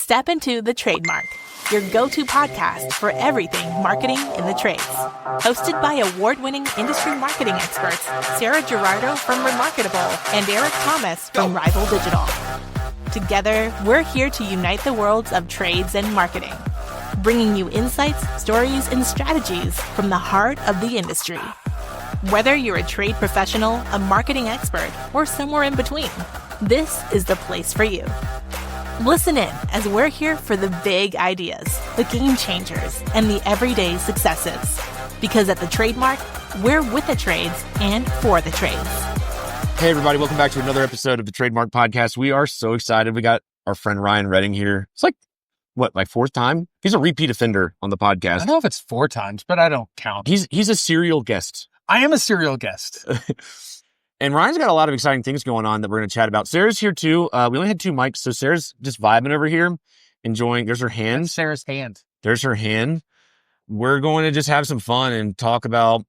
Step into The Trademark, your go-to podcast for everything marketing in the trades. Hosted by award-winning industry marketing experts Sarah Ghirardo from Remarkable and Eric Thomas from Rival Digital. Together, we're here to unite the worlds of trades and marketing, bringing you insights, stories, and strategies from the heart of the industry. Whether you're a trade professional, a marketing expert, or somewhere in between, this is the place for you. Listen in as we're here for the big ideas, the game changers, and the everyday successes. Because at The Trademark, we're with the trades and for the trades. Hey, everybody. Welcome back to another episode of the Trademark Podcast. We are so excited. We got our friend Ryan Redding here. It's my fourth time? He's a repeat offender on the podcast. I don't know if it's 4 times, but I don't count. He's a serial guest. I am a serial guest. And Ryan's got a lot of exciting things going on that we're going to chat about. Sarah's here too. We only had 2 mics, so Sarah's just vibing over here, enjoying. There's her hand. That's Sarah's hand. There's her hand. We're going to just have some fun and talk about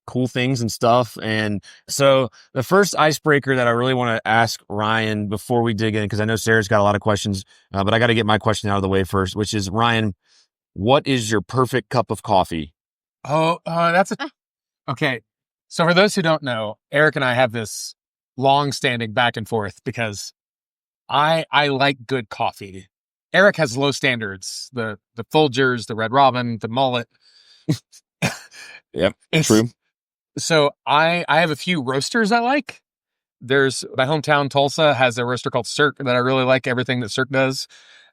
cool things and stuff. And so the first icebreaker that I really want to ask Ryan before we dig in, because I know Sarah's got a lot of questions, but I got to get my question out of the way first, which is, Ryan, what is your perfect cup of coffee? Okay. So for those who don't know, Eric and I have this long-standing back and forth because I like good coffee. Eric has low standards, the Folgers, the Red Robin, the Mullet. Yep, true. So I have a few roasters I like. There's my hometown, Tulsa, has a roaster called Cirque that I really like, everything that Cirque does.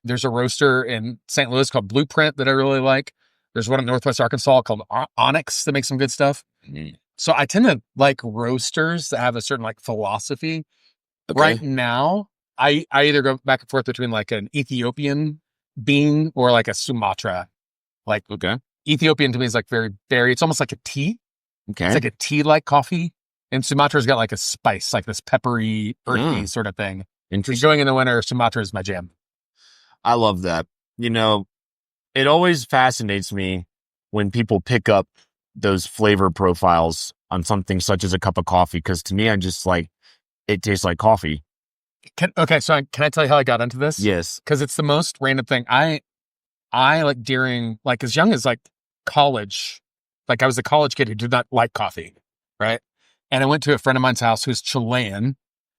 There's a roaster in St. Louis called Blueprint that I really like. There's one in Northwest Arkansas called Onyx that makes some good stuff. Mm. So I tend to like roasters that have a certain philosophy. Okay. Right now, I either go back and forth between an Ethiopian bean or a Sumatra. Okay. Ethiopian to me is very, very, it's almost like a tea. Okay. It's like a tea-like coffee. And Sumatra's got a spice, this peppery, earthy sort of thing. Interesting. Going in the winter, Sumatra is my jam. I love that. It always fascinates me when people pick up those flavor profiles on something such as a cup of coffee, because to me, I just it tastes like coffee. Can I tell you how I got into this? Yes. Because it's the most random thing. I during as young as college, I was a college kid who did not like coffee, right? And I went to a friend of mine's house who's Chilean,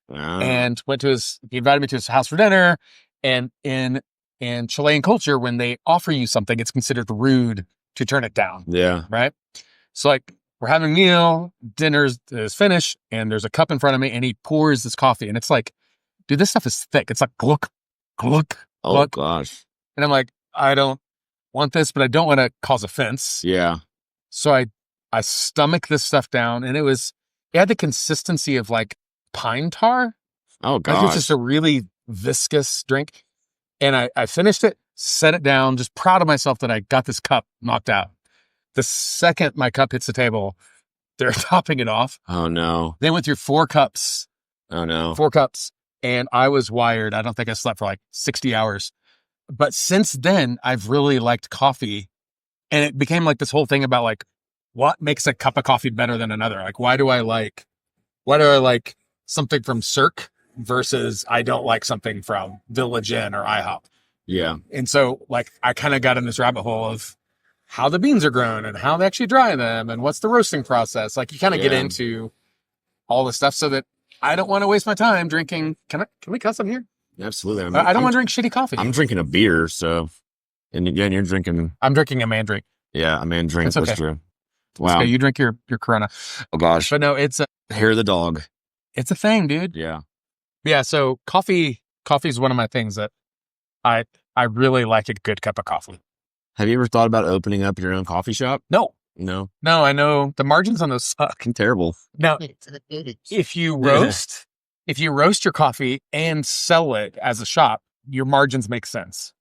and he invited me to his house for dinner. And in Chilean culture, when they offer you something, it's considered rude to turn it down. Yeah. Right. So we're having a meal, dinner is finished, and there's a cup in front of me, and he pours this coffee, and it's dude, this stuff is thick. It's gluck, gluck, oh gluck. Gosh. And I'm I don't want this, but I don't want to cause offense. Yeah. So I stomach this stuff down, and it had the consistency of pine tar. Oh gosh. It was just a really viscous drink. And I finished it, set it down, just proud of myself that I got this cup knocked out. The second my cup hits the table, they're topping it off. Oh no. They went through 4 cups. Oh no. 4 cups. And I was wired. I don't think I slept for 60 hours. But since then, I've really liked coffee. And it became this whole thing about what makes a cup of coffee better than another? Why do I like something from Cirque versus I don't like something from Village Inn or IHOP? Yeah. And so I kind of got in this rabbit hole of how the beans are grown and how they actually dry them and what's the roasting process. You kind of get into all this stuff so that I don't want to waste my time drinking. Can we cuss on here? Absolutely. I don't want to drink shitty coffee. I'm drinking a beer, so, and again, you're drinking. I'm drinking a man drink. Yeah, a man drink. That's okay. That's true. Wow. Okay, you drink your Corona. Oh gosh. But no, it's hair of the dog. It's a thing, dude. Yeah. Yeah. So coffee is one of my things that I really like a good cup of coffee. Have you ever thought about opening up your own coffee shop? No. No, I know the margins on those suck. Terrible. Now, if you roast your coffee and sell it as a shop, your margins make sense.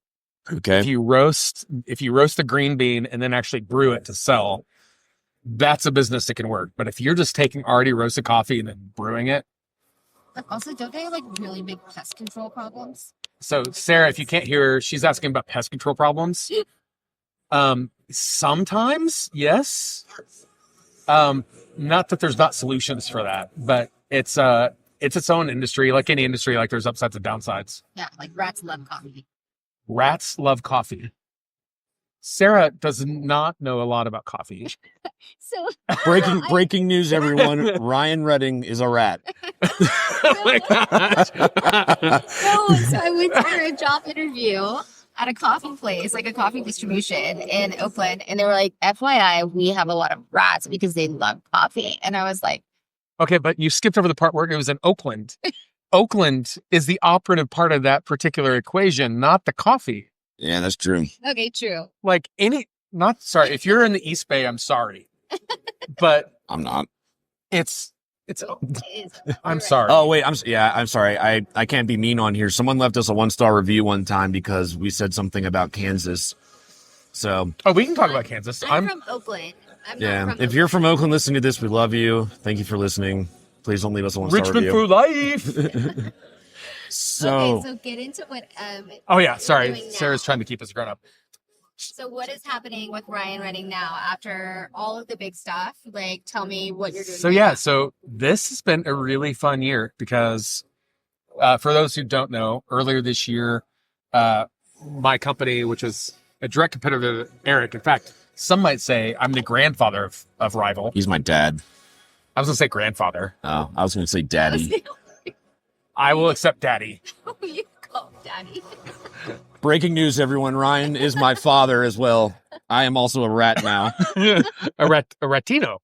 Okay. If you roast the green bean and then actually brew it to sell, that's a business that can work. But if you're just taking already roasted coffee and then brewing it. Also, don't they have really big pest control problems? So Sarah, if you can't hear her, she's asking about pest control problems. Sometimes, yes. Not that there's not solutions for that, but it's its own industry. Like any industry, there's upsides and downsides. Yeah, rats love coffee. Rats love coffee. Sarah does not know a lot about coffee. So Breaking news, everyone. Ryan Redding is a rat. Oh my gosh. so I went for a job interview at a coffee place, like a coffee distribution in Oakland, and they were like, FYI, we have a lot of rats because they love coffee. And I was like, Okay, but you skipped over the part where it was in Oakland. Oakland is the operative part of that particular equation, not the coffee. Yeah, that's true. okay, true. Like if you're in the East Bay, I'm sorry. But I'm not. it's It is. I'm sorry. Oh, wait. I'm sorry. I can't be mean on here. Someone left us a 1-star review one time because we said something about Kansas. So. Oh, we can talk about Kansas. I'm from Oakland. I'm not from If you're from Oakland listening to this, we love you. Thank you for listening. Please don't leave us a 1-star Richmond review. for life. So. Okay, so get into what Oh yeah, you're sorry. doing now. Sarah's trying to keep us grown up. So what is happening with Ryan Redding now after all of the big stuff? Like, tell me what you're doing. So yeah, so this has been a really fun year because for those who don't know, earlier this year, my company, which is a direct competitor to Eric, in fact, some might say I'm the grandfather of Rival. He's my dad. I was going to say grandfather. Oh, I was going to say daddy. I will accept daddy. You call daddy. Breaking news, everyone. Ryan is my father as well. I am also a rat now. a ratino.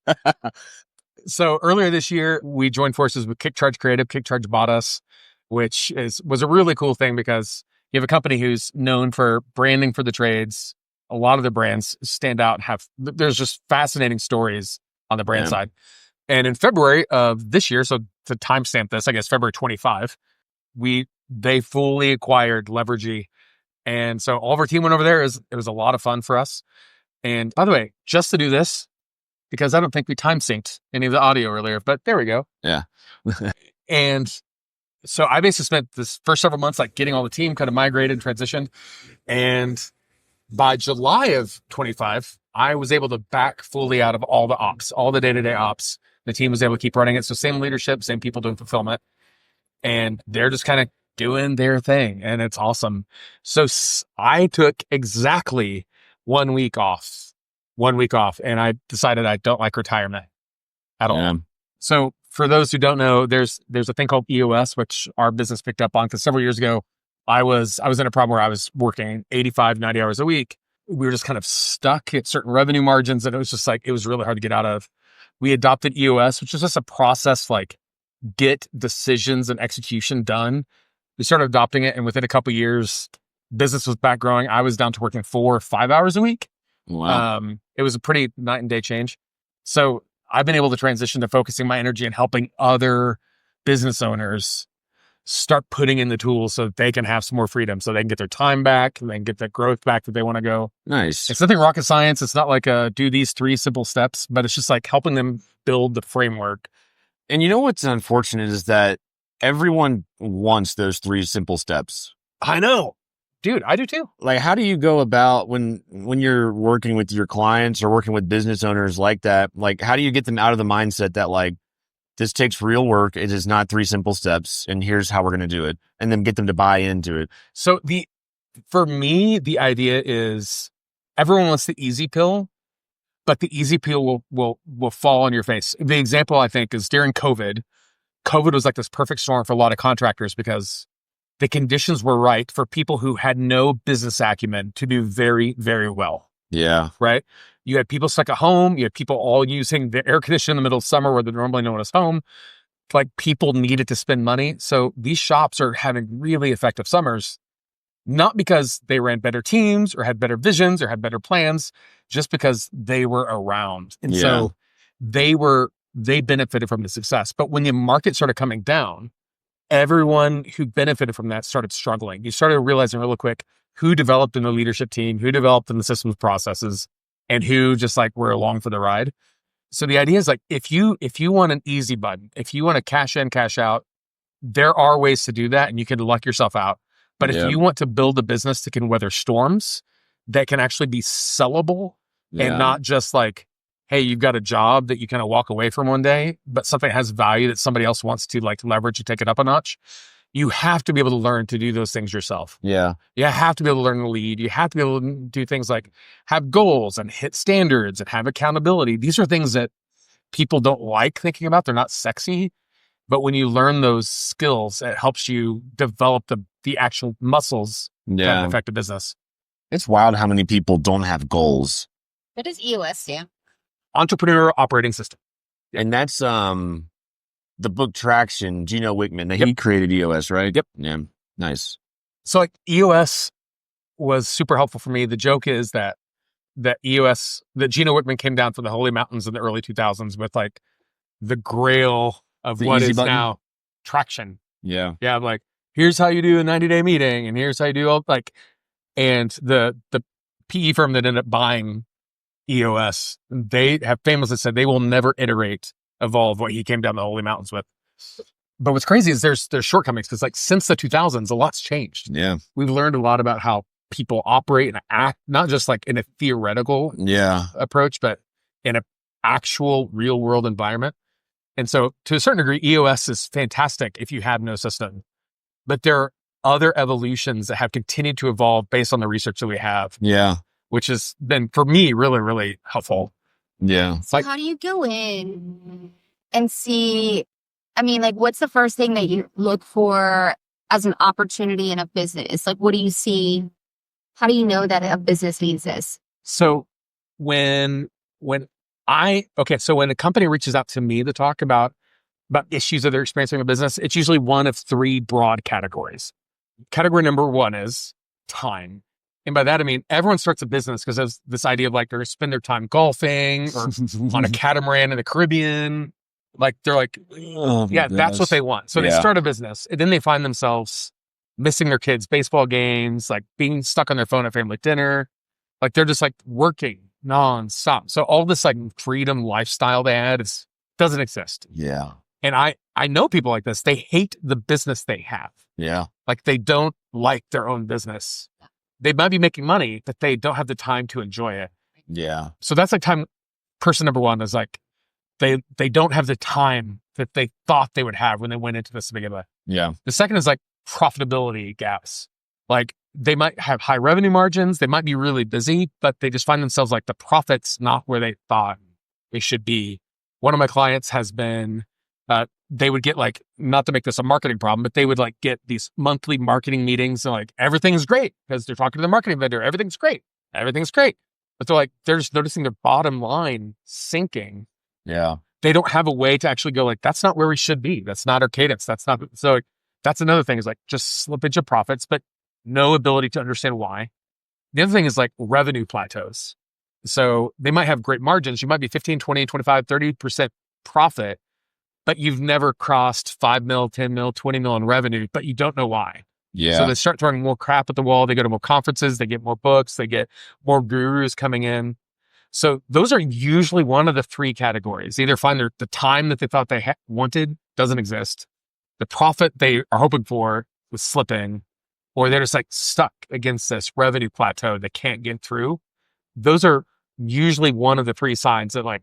So earlier this year, we joined forces with KickCharge Creative. KickCharge bought us, which was a really cool thing because you have a company who's known for branding for the trades. A lot of the brands stand out and there's just fascinating stories on the brand side. And in February of this year, so to timestamp this, I guess February 25, they fully acquired Leveragey. And so all of our team went over there. It was a lot of fun for us. And by the way, just to do this, because I don't think we time synced any of the audio earlier, but there we go. Yeah. And so I basically spent this first several months like getting all the team kind of migrated and transitioned. And by July of 25, I was able to back fully out of all the ops, all the day-to-day ops. The team was able to keep running it. So same leadership, same people doing fulfillment. And they're just kind of doing their thing. And it's awesome. So I took exactly 1 week off. 1 week off. And I decided I don't like retirement at all. Yeah. So for those who don't know, there's a thing called EOS, which our business picked up on because several years ago, I was in a problem where I was working 85, 90 hours a week. We were just kind of stuck at certain revenue margins. And it was just like, it was really hard to get out of. We adopted EOS, which is just a process like get decisions and execution done. We started adopting it. And within a couple of years, business was back growing. I was down to working 4 or 5 hours a week. Wow. It was a pretty night and day change. So I've been able to transition to focusing my energy and helping other business owners start putting in the tools so that they can have some more freedom, so they can get their time back and they can get that growth back that they want to go. Nice. It's nothing rocket science. It's not like do these 3 simple steps, but it's just like helping them build the framework. And you know what's unfortunate is that everyone wants those 3 simple steps. I know. Dude, I do too. Like, how do you go about when you're working with your clients or working with business owners like that? Like, how do you get them out of the mindset that like, this takes real work. It is not 3 simple steps. And here's how we're going to do it. And then get them to buy into it. So for me, the idea is everyone wants the easy pill, but the easy pill will fall on your face. The example I think is during COVID. COVID was like this perfect storm for a lot of contractors because the conditions were right for people who had no business acumen to do very, very well. Yeah. Right. You had people stuck at home. You had people all using the air conditioner in the middle of summer where normally no one is home. Like people needed to spend money. So these shops are having really effective summers, not because they ran better teams or had better visions or had better plans, just because they were around. And so they benefited from the success. But when the market started coming down, everyone who benefited from that started struggling. You started realizing real quick who developed in the leadership team, who developed in the systems processes, and who just like were along for the ride. So the idea is like, if you want an easy button, if you want to cash in, cash out, there are ways to do that and you can luck yourself out. But if you want to build a business that can weather storms, that can actually be sellable and not just like, hey, you've got a job that you kind of walk away from one day, but something that has value that somebody else wants to like leverage and take it up a notch. you have to be able to learn to do those things yourself. Yeah. You have to be able to learn to lead. You have to be able to do things like have goals and hit standards and have accountability. These are things that people don't like thinking about. They're not sexy. But when you learn those skills, it helps you develop the actual muscles that affect a business. It's wild how many people don't have goals. What does EOS stand? Entrepreneur Operating System. And that's the book Traction, Gino Wickman. He created EOS, right? Yep. Yeah. Nice. So like EOS was super helpful for me. The joke is that EOS, that Gino Wickman came down from the Holy Mountains in the early 2000s with like the grail of The what easy is button? now traction. Yeah. Yeah, I'm like, here's how you do a 90-day meeting, and here's how you do all like, and the PE firm that ended up buying EOS, they have famously said they will never evolve what he came down the Holy Mountains with. But what's crazy is there's shortcomings because like since the 2000s, a lot's changed. Yeah. We've learned a lot about how people operate and act, not just like in a theoretical approach, but in an actual real world environment. And so to a certain degree, EOS is fantastic if you have no system, but there are other evolutions that have continued to evolve based on the research that we have. Yeah. Which has been for me really, really helpful. Yeah. So how do you go in and see, I mean, like, what's the first thing that you look for as an opportunity in a business? Like, what do you see? How do you know that a business needs this? So when a company reaches out to me to talk about issues that they're experiencing in a business, it's usually one of three broad categories. Category number one is time. And by that, I mean, everyone starts a business because there's this idea of like they're going to spend their time golfing or on a catamaran in the Caribbean. Like they're like, that's what they want. So they start a business and then they find themselves missing their kids' baseball games, like being stuck on their phone at family dinner. Like they're just like working nonstop. So all this like freedom lifestyle they had doesn't exist. Yeah. And I know people like this. They hate the business they have. Yeah. Like they don't like their own business. They might be making money, but they don't have the time to enjoy it. Yeah. So that's like person number one is like, they don't have the time that they thought they would have when they went into this to begin with. Yeah. The second is like profitability gaps. Like they might have high revenue margins. They might be really busy, but they just find themselves like the profits not where they thought they should be. One of my clients has been, they would get like, not to make this a marketing problem, but they would like get these monthly marketing meetings and like, everything's great because they're talking to the marketing vendor. Everything's great. Everything's great. But they're just noticing their bottom line sinking. Yeah. They don't have a way to actually go like, that's not where we should be. That's not our cadence. That's not, so that's another thing is like just slippage of profits, but no ability to understand why. The other thing is like revenue plateaus. So they might have great margins. You might be 15, 20, 25, 30% profit, but you've never crossed 5 mil, 10 mil, 20 mil in revenue, but you don't know why. Yeah. So they start throwing more crap at the wall. They go to more conferences. They get more books. They get more gurus coming in. So those are usually one of the three categories. Either find the time that they thought they wanted doesn't exist. The profit they are hoping for was slipping, or they're just like stuck against this revenue plateau they can't get through. Those are usually one of the three signs that like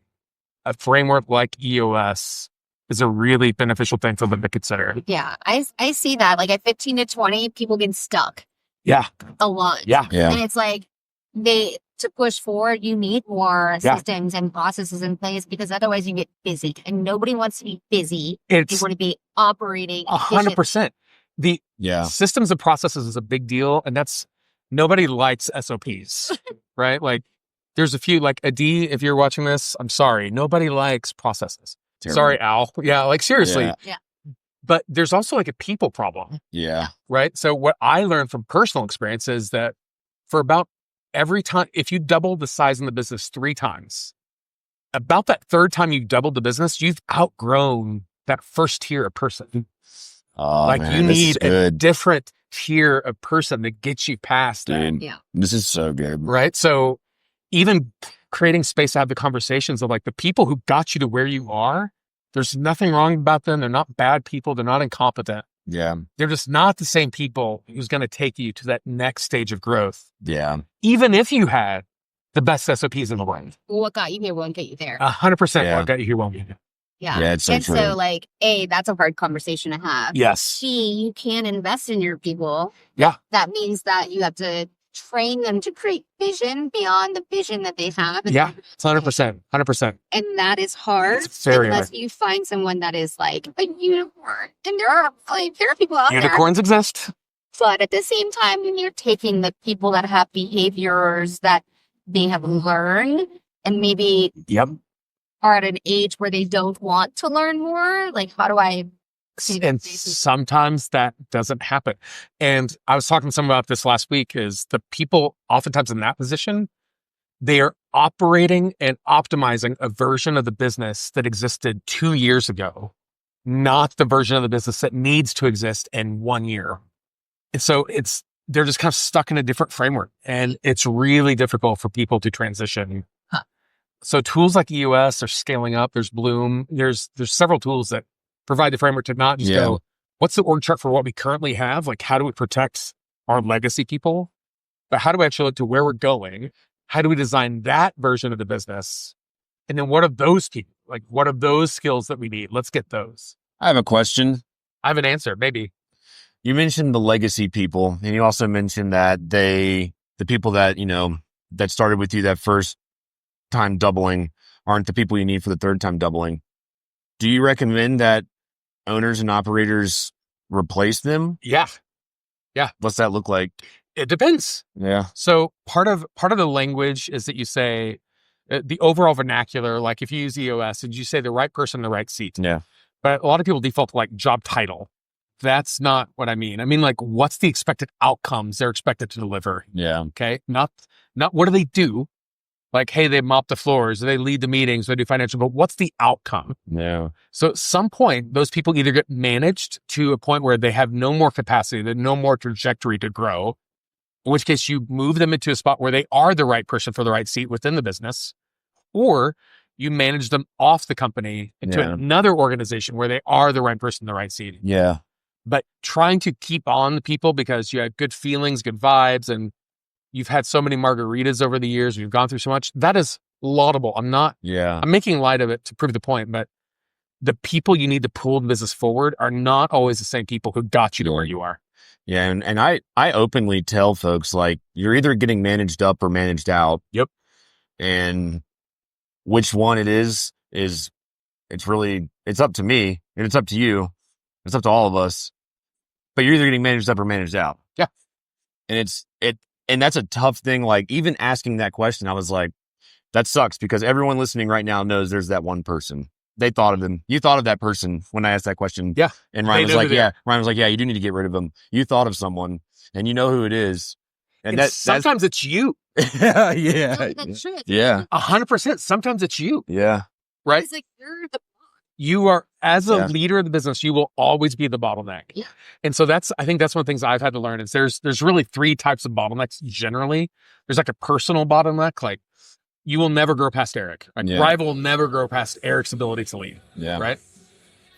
a framework like EOS is a really beneficial thing for them to consider. Yeah, I see that. Like at 15 to 20, people get stuck. Yeah. A lot. Yeah. And it's like to push forward, you need more systems and processes in place because otherwise you get busy and nobody wants to be busy. They want to be operating 100%. The systems and processes is a big deal. And nobody likes SOPs, right? Like there's a few like Adi, if you're watching this, I'm sorry. Nobody likes processes. Terrible. Sorry, Al. Yeah. Like seriously. Yeah. But there's also like a people problem. Yeah. Right. So what I learned from personal experience is that for about every time, if you double the size in the business 3 times, about that third time you doubled the business, you've outgrown that first tier of person. Oh, like man, you need a different tier of person that gets you past that. Yeah. This is so good. Right. So even creating space to have the conversations of like the people who got you to where you are, there's nothing wrong about them. They're not bad people. They're not incompetent. Yeah. They're just not the same people who's going to take you to that next stage of growth. Yeah. Even if you had the best SOPs in the world. What got you here won't get you there. 100% what got you here won't get you. Yeah. Yeah, it's so and true. so like, A, that's a hard conversation to have. Yes. B, you can invest in your people. Yeah. That means that you have to train them to create vision beyond the vision that they have. Yeah. It's 100%. 100%. And that is hard It's very unless hard. you find someone that is like a unicorn. And there are people out there. Unicorns exist. But at the same time, you're taking the people that have behaviors that they have learned and maybe Yep. are at an age where they don't want to learn more. Like, how do I? And sometimes that doesn't happen. And I was talking to someone about this last week, is the people oftentimes in that position, they are operating and optimizing a version of the business that existed 2 years ago, not the version of the business that needs to exist in 1 year. And so they're just kind of stuck in a different framework, and it's really difficult for people to transition. Huh. So tools like EOS are scaling up. There's Bloom. There's several tools that provide the framework to not just go, what's the org chart for what we currently have? Like, how do we protect our legacy people? But how do we actually look to where we're going? How do we design that version of the business? And then what are those people? Like, what are those skills that we need? Let's get those. I have a question. I have an answer, maybe. You mentioned the legacy people, and you also mentioned that the people that, that started with you that first time doubling aren't the people you need for the third time doubling. Do you recommend that owners and operators replace them? Yeah. What's that look like? It depends. Yeah. So part of the language is that you say the overall vernacular, like if you use EOS, and you say the right person in the right seat. Yeah. But a lot of people default to like job title. That's not what I mean. I mean, like, what's the expected outcomes they're expected to deliver? Yeah. Okay. Not what do they do? Like, hey, they mop the floors, they lead the meetings, they do financial, but what's the outcome? Yeah. So at some point, those people either get managed to a point where they have no more capacity, they have no more trajectory to grow, in which case you move them into a spot where they are the right person for the right seat within the business, or you manage them off the company into another organization where they are the right person in the right seat. Yeah. But trying to keep on the people because you had good feelings, good vibes, and you've had so many margaritas over the years, you've gone through so much, that is laudable. I'm making light of it to prove the point, but the people you need to pull the business forward are not always the same people who got you to where you are. Yeah. And I openly tell folks, like, you're either getting managed up or managed out. Yep. And which one it is it's up to me, and it's up to you. It's up to all of us, but you're either getting managed up or managed out. Yeah. And that's a tough thing. Like, even asking that question, I was like, that sucks, because everyone listening right now knows there's that one person. They thought of them. You thought of that person when I asked that question. Yeah. And Ryan was like, yeah, you do need to get rid of them. You thought of someone, and you know who it is. And sometimes it's you. Yeah. No, that's true. Yeah. 100%. Sometimes it's you. Yeah. Right? It's like you're the You are, as a leader of the business, you will always be the bottleneck. Yeah. And so I think that's one of the things I've had to learn is there's really 3 types of bottlenecks generally. There's like a personal bottleneck, like you will never grow past Eric. Like Rival will never grow past Eric's ability to lead. Yeah. Right?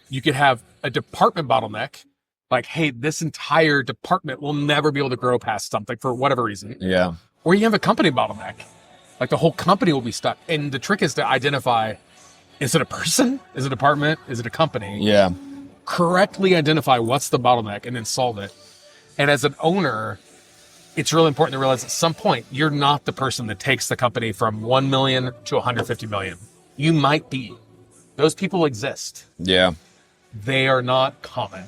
You could have a department bottleneck, like, hey, this entire department will never be able to grow past something for whatever reason. Yeah. Or you have a company bottleneck. Like the whole company will be stuck. And the trick is to identify, is it a person? Is it a department? Is it a company? Yeah. Correctly identify what's the bottleneck and then solve it. And as an owner, it's really important to realize at some point, you're not the person that takes the company from 1 million to 150 million. You might be. Those people exist. Yeah. They are not common.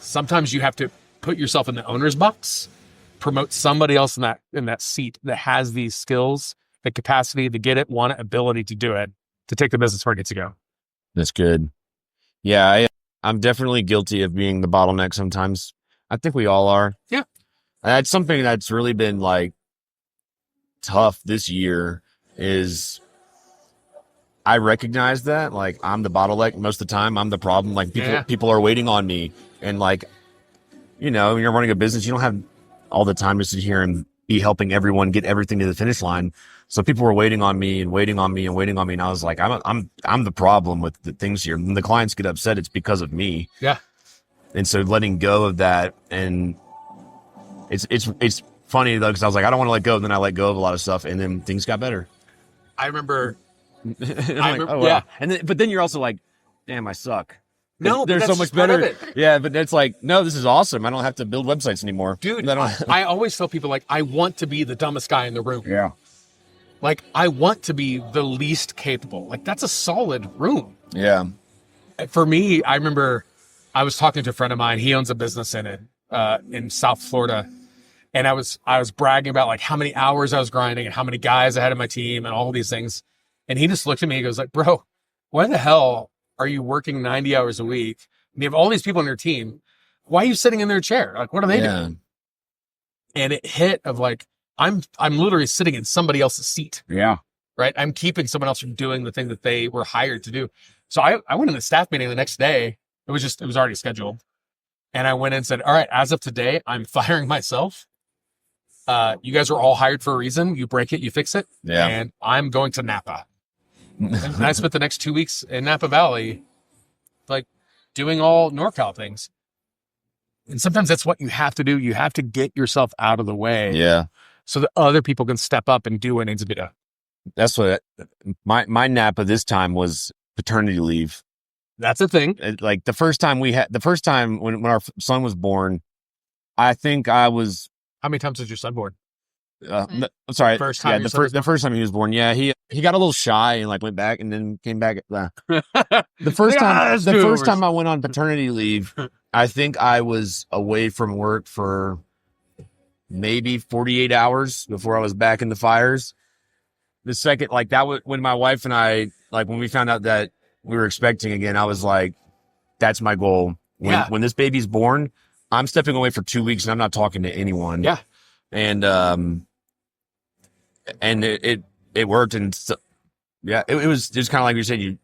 Sometimes you have to put yourself in the owner's box, promote somebody else in that seat that has these skills, the capacity to get it, want it, ability to do it, to take the business where it needs to go. That's good. Yeah, I'm definitely guilty of being the bottleneck sometimes. I think we all are. Yeah. That's something that's really been like tough this year is I recognize that, like, I'm the bottleneck most of the time. I'm the problem. Like, people are waiting on me. And like, when you're running a business, you don't have all the time to sit here and be helping everyone get everything to the finish line. So people were waiting on me and waiting on me and waiting on me. And I was like, I'm the problem with the things here. When the clients get upset, it's because of me. Yeah. And so letting go of that, and it's funny though, because I was like, I don't want to let go. And then I let go of a lot of stuff, and then things got better. I remember. Wow. And then, but then you're also like, damn, I suck. No, they're but so that's much just part of better. it. Yeah, but it's like, no, this is awesome. I don't have to build websites anymore. Dude, I don't, I always tell people, like, I want to be the dumbest guy in the room. Yeah. Like, I want to be the least capable. Like, that's a solid room. yeah. For me, I remember I was talking to a friend of mine. He owns a business in South Florida. And I was bragging about like how many hours I was grinding and how many guys I had in my team and all these things. And he just looked at me and goes like, bro, why the hell are you working 90 hours a week? And you have all these people on your team. Why are you sitting in their chair? Like, what are they doing? And it hit of like, I'm literally sitting in somebody else's seat. Yeah. Right. I'm keeping someone else from doing the thing that they were hired to do. So I went in the staff meeting the next day. It was already scheduled. And I went in and said, all right, as of today, I'm firing myself. You guys are all hired for a reason. You break it, you fix it. Yeah. And I'm going to Napa. And I spent the next 2 weeks in Napa Valley, like doing all NorCal things. And sometimes that's what you have to do. You have to get yourself out of the way. Yeah. So that other people can step up and do what needs to be done. That's what my Napa this time was paternity leave. That's a thing. Like the first time when our son was born, I think I was, How many times was your son born? I'm sorry. First time Yeah, your son was the first time he was born. Yeah. He got a little shy and like went back and then came back. The first time I went on paternity leave, I think I was away from work for maybe 48 hours before I was back in the fires. The second, like that was when my wife and I, like when we found out that we were expecting again, I was like, that's my goal. When this baby's born, I'm stepping away for 2 weeks and I'm not talking to anyone. Yeah. And it worked. And so, yeah, it was just kind of like you said,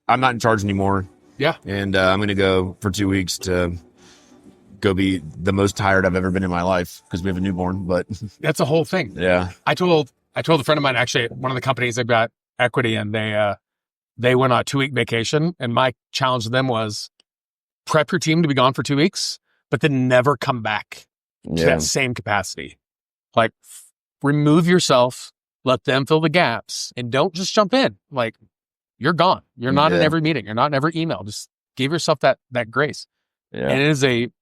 I'm not in charge anymore. Yeah. And I'm going to go for 2 weeks to go be the most tired I've ever been in my life because we have a newborn, but That's a whole thing. yeah. I told a friend of mine, actually, one of the companies they've got equity in, they went on a 2-week vacation. And my challenge to them was prep your team to be gone for 2 weeks, but then never come back to that same capacity. Like remove yourself, let them fill the gaps, and don't just jump in. Like you're gone. You're not in every meeting. You're not in every email. Just give yourself that grace. Yeah. And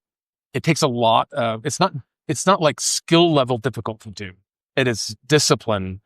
it takes a lot of, it's not like skill level difficult to do. It is discipline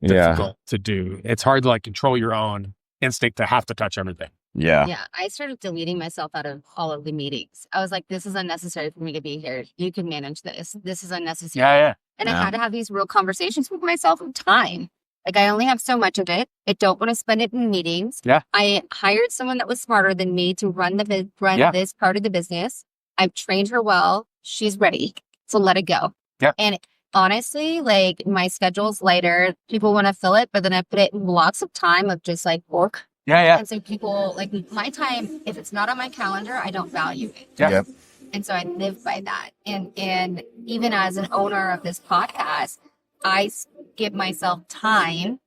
difficult to do. It's hard to like control your own instinct to have to touch everything. Yeah. Yeah, I started deleting myself out of all of the meetings. I was like, this is unnecessary for me to be here. You can manage this. This is unnecessary. Yeah. And I had to have these real conversations with myself of time. Like, I only have so much of it. I don't want to spend it in meetings. Yeah. I hired someone that was smarter than me to run this part of the business. I've trained her well. She's ready. So let it go. Yeah. And honestly, like my schedule's lighter. People want to fill it, but then I put it in blocks of time of just like work. Yeah. And so people, like my time, if it's not on my calendar, I don't value it. Yeah. Yep. And so I live by that. And even as an owner of this podcast, I give myself time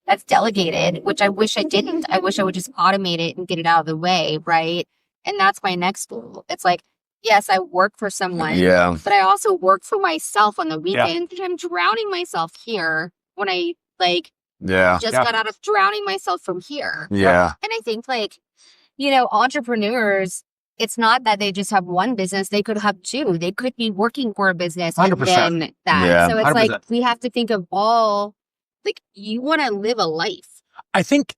that's delegated, which I wish I didn't. I wish I would just automate it and get it out of the way, right? And that's my next goal. It's like, yes, I work for someone, but I also work for myself on the weekend. I'm drowning myself here when I got out of drowning myself from here. Yeah. And I think entrepreneurs, it's not that they just have one business. They could have two. They could be working for a business 100%. and then that. Yeah, so it's 100%. like, we have to think of all, like, you want to live a life. I think,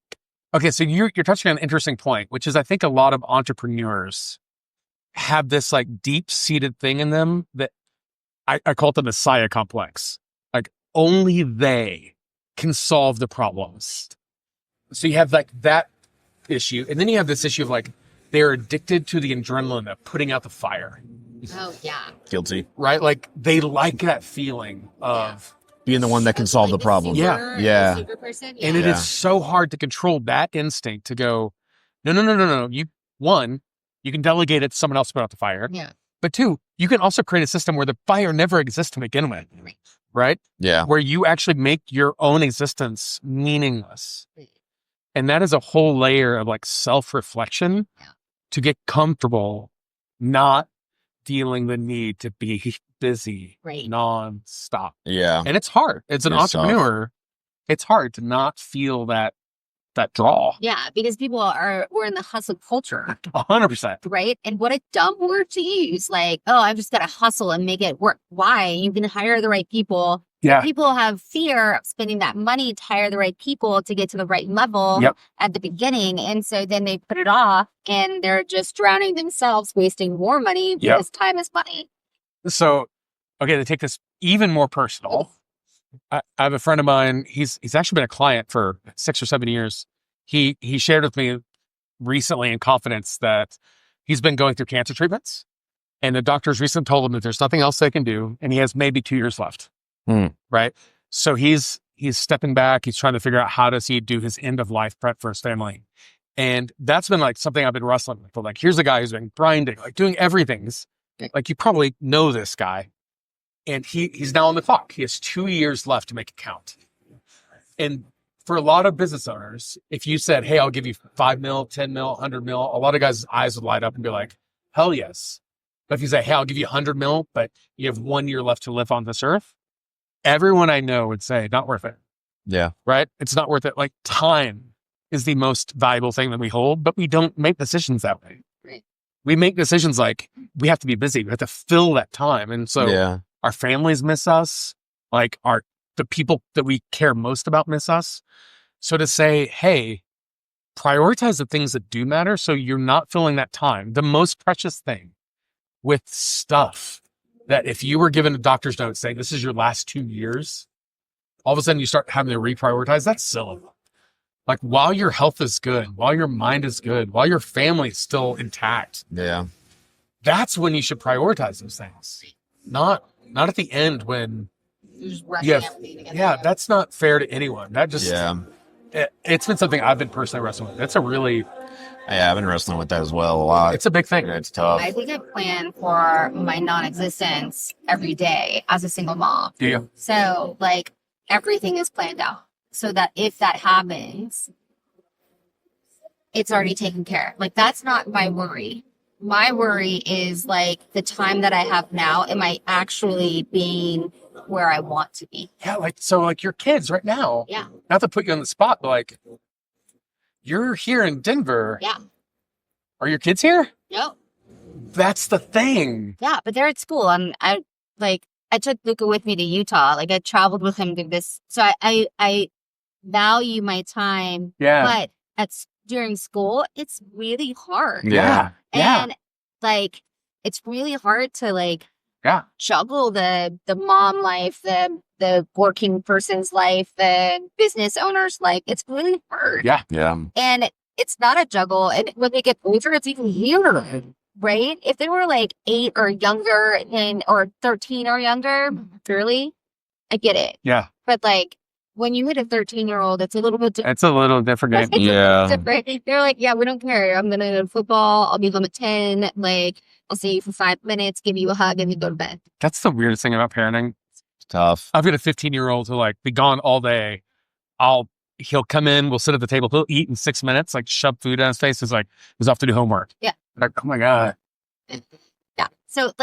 okay, so you're touching on an interesting point, which is I think a lot of entrepreneurs have this like deep-seated thing in them that I call it the Messiah complex. Like only they can solve the problems. So you have like that issue. And then you have this issue of like, they're addicted to the adrenaline of putting out the fire. Oh, yeah. Guilty. Right? Like they like that feeling of Being the one that can solve the problem. Yeah. Super person. And it is so hard to control that instinct to go, no. You can delegate it to someone else to put out the fire. Yeah. But two, you can also create a system where the fire never exists to begin with. Right? Yeah. Where you actually make your own existence meaningless. And that is a whole layer of like self-reflection to get comfortable not feeling the need to be busy nonstop. Yeah. And it's hard. As an entrepreneur, it's hard to not feel that draw. Yeah, because we're in the hustle culture, 100%. right? And what a dumb word to use. Like, oh, I've just got to hustle and make it work. Why? You can hire the right people. Yeah. People have fear of spending that money to hire the right people to get to the right level at the beginning. And so then they put it off and they're just drowning themselves, wasting more money because time is money. So, okay, to take this even more personal, I have a friend of mine. He's actually been a client for 6 or 7 years. He shared with me recently in confidence that he's been going through cancer treatments, and the doctors recently told him that there's nothing else they can do, and he has maybe 2 years left. Right. So he's stepping back. He's trying to figure out how does he do his end of life prep for his family, and that's been like something I've been wrestling with. Like, here's a guy who's been grinding, like doing everything. Like, you probably know this guy. And he's now on the clock. He has 2 years left to make it count. And for a lot of business owners, if you said, hey, I'll give you 5 mil, 10 mil, 100 mil, a lot of guys' eyes would light up and be like, hell yes. But if you say, hey, I'll give you 100 mil, but you have 1 year left to live on this earth, everyone I know would say, not worth it. Yeah. Right? It's not worth it. Like, time is the most valuable thing that we hold, but we don't make decisions that way. Right. We make decisions like we have to be busy. We have to fill that time. And so our families miss us, like the people that we care most about miss us. So to say, hey, prioritize the things that do matter so you're not filling that time. The most precious thing with stuff that if you were given a doctor's note saying this is your last 2 years, all of a sudden you start having to reprioritize, that's silly. Like, while your health is good, while your mind is good, while your family is still intact, that's when you should prioritize those things. Not at the end when you're just rushing everything together. Yeah, that's not fair to anyone. That just it's been something I've been personally wrestling with. That's a really I've been wrestling with that as well a lot. It's a big thing. It's tough. I think I plan for my non-existence every day as a single mom. Do you? So, like, everything is planned out so that if that happens, it's already taken care of. Like, that's not my worry. My worry is, like, the time that I have now, am I actually being where I want to be? Yeah, like your kids right now. Yeah. Not to put you on the spot, but like, you're here in Denver. Yeah. Are your kids here? Yep. That's the thing. Yeah, but they're at school. I took Luca with me to Utah. Like, I traveled with him to this. So I value my time. Yeah. But during school, it's really hard. Yeah. And like, it's really hard to juggle the mom life, the working person's life, the business owner's life. It's really hard. Yeah. And it's not a juggle. And when they get older, it's even weirder, right? If they were like 8 or younger or 13 or younger, fairly, I get it. Yeah. But like, when you hit a 13-year-old, it's a little bit different. It's a little different game. They're like, yeah, we don't care. I'm going to go to football. I'll be home at 10. Like, I'll see you for 5 minutes, give you a hug, and then go to bed. That's the weirdest thing about parenting. It's tough. I've got a 15-year-old who be gone all day. He'll come in, we'll sit at the table, he'll eat in 6 minutes, shove food on his face. He's off to do homework. Yeah. Like, oh my God. Yeah. So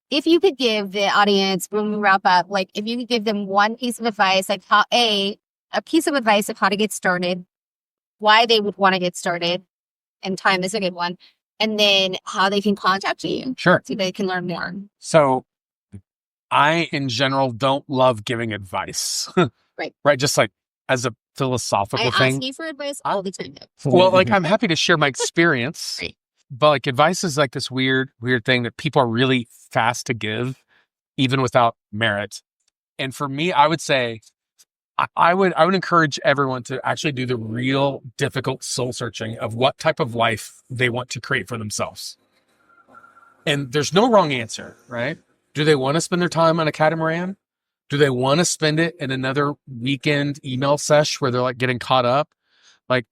if you could give the audience, when we wrap up, if you could give them one piece of advice, a piece of advice of how to get started, why they would want to get started, and time is a good one, and then how they can contact you. Sure. So they can learn more. So I, in general, don't love giving advice. Right. Right. Just as a philosophical thing. I ask you for advice all the time. Well, I'm happy to share my experience. Right. But advice is this weird thing that people are really fast to give, even without merit. And for me, I would say, I would encourage everyone to actually do the real difficult soul searching of what type of life they want to create for themselves. And there's no wrong answer, right? Do they want to spend their time on a catamaran? Do they want to spend it in another weekend email sesh where they're getting caught up?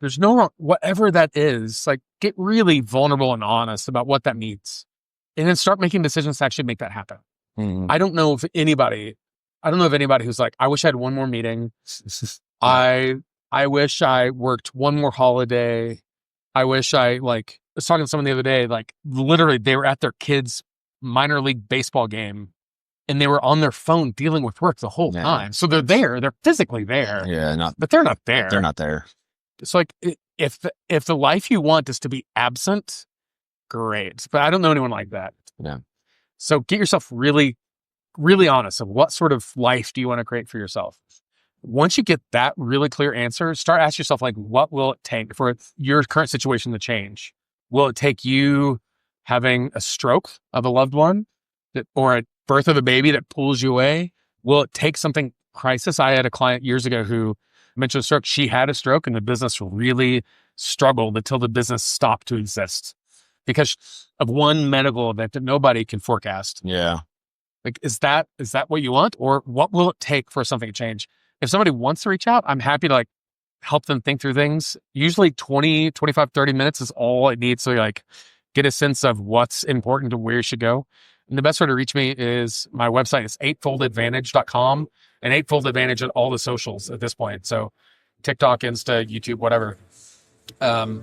There's no wrong, whatever that is, get really vulnerable and honest about what that means. And then start making decisions to actually make that happen. Mm-hmm. I don't know of anybody who's I wish I had one more meeting. I wish I worked one more holiday. I wish I was talking to someone the other day, literally they were at their kids' minor league baseball game and they were on their phone dealing with work the whole time. So they're physically there. Yeah. But they're not there. They're not there. It's like, if the life you want is to be absent, great. But I don't know anyone like that. Yeah. So get yourself really, really honest of what sort of life do you want to create for yourself? Once you get that really clear answer, start asking yourself, like, what will it take for your current situation to change? Will it take you having a stroke of a loved one or a birth of a baby that pulls you away? Will it take something crisis? I had a client years ago who mentioned a stroke. She had a stroke and the business really struggled until the business stopped to exist because of one medical event that nobody can forecast. Yeah. Like, is that what you want? Or what will it take for something to change? If somebody wants to reach out, I'm happy to like help them think through things. Usually 20, 25, 30 minutes is all it needs. So like get a sense of what's important and where you should go. And the best way to reach me is my website is eightfoldadvantage.com and Eightfold Advantage at all the socials at this point. So TikTok, Insta, YouTube, whatever. And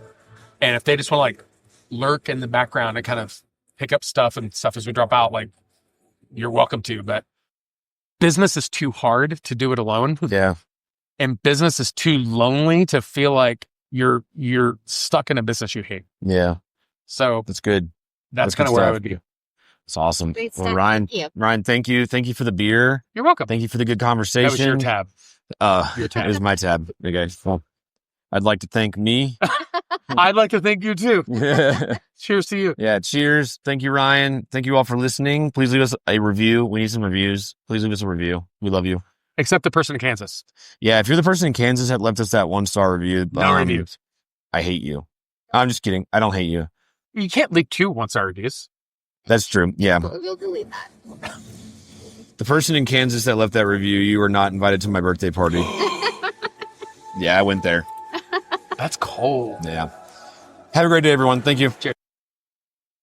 if they just want to like lurk in the background and kind of pick up stuff as we drop out, like, you're welcome to. But business is too hard to do it alone. Yeah. And business is too lonely to feel like you're stuck in a business you hate. Yeah. So That's good. that's good kind of where I stuff. would be. It's awesome. Great Well, stuff. Ryan, Thank you. Ryan, thank you. Thank you for the beer. You're welcome. Thank you for the good conversation. That was your tab. Your tab. It was my tab. Okay. Well, I'd like to thank me. I'd like to thank you too. Cheers to you. Yeah. Cheers. Thank you, Ryan. Thank you all for listening. Please leave us a review. We need some reviews. Please leave us a review. We love you. Except the person in Kansas. Yeah. If you're the person in Kansas that left us that 1-star review, No reviews. I hate you. I'm just kidding. I don't hate you. You can't leak 2 1-star reviews. That's true. Yeah. We'll delete that. The person in Kansas that left that review, you were not invited to my birthday party. Yeah, I went there. That's cold. Yeah. Have a great day, everyone. Thank you. Cheers.